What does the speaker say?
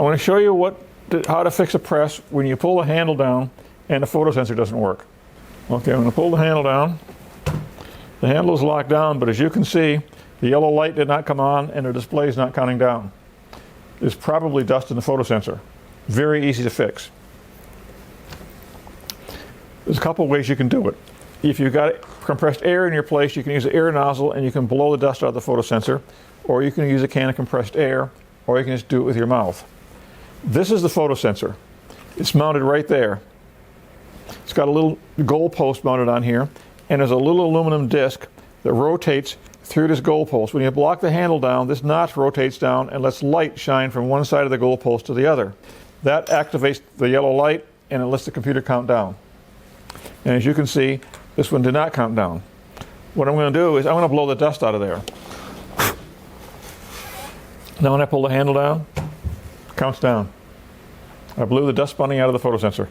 want to show you how to fix a press when you pull the handle down and the photosensor doesn't work. Okay, I'm going to pull the handle down. The handle is locked down, but as you can see, the yellow light did not come on and the display is not counting down. There's probably dust in the photosensor. Very easy to fix. There's a couple ways you can do it. If you've got compressed air in your place, you can use an air nozzle and you can blow the dust out of the photosensor, or you can use a can of compressed air, or you can just do it with your mouth. This is the photosensor. It's mounted right there. It's got a little goal post mounted on here, and there's a little aluminum disc that rotates through this goal post. When you block the handle down, this notch rotates down and lets light shine from one side of the goal post to the other. That activates the yellow light and it lets the computer count down. And as you can see, this one did not count down. What I'm going to do is I'm going to blow the dust out of there. Now when I pull the handle down, it counts down. I blew the dust bunny out of the photosensor.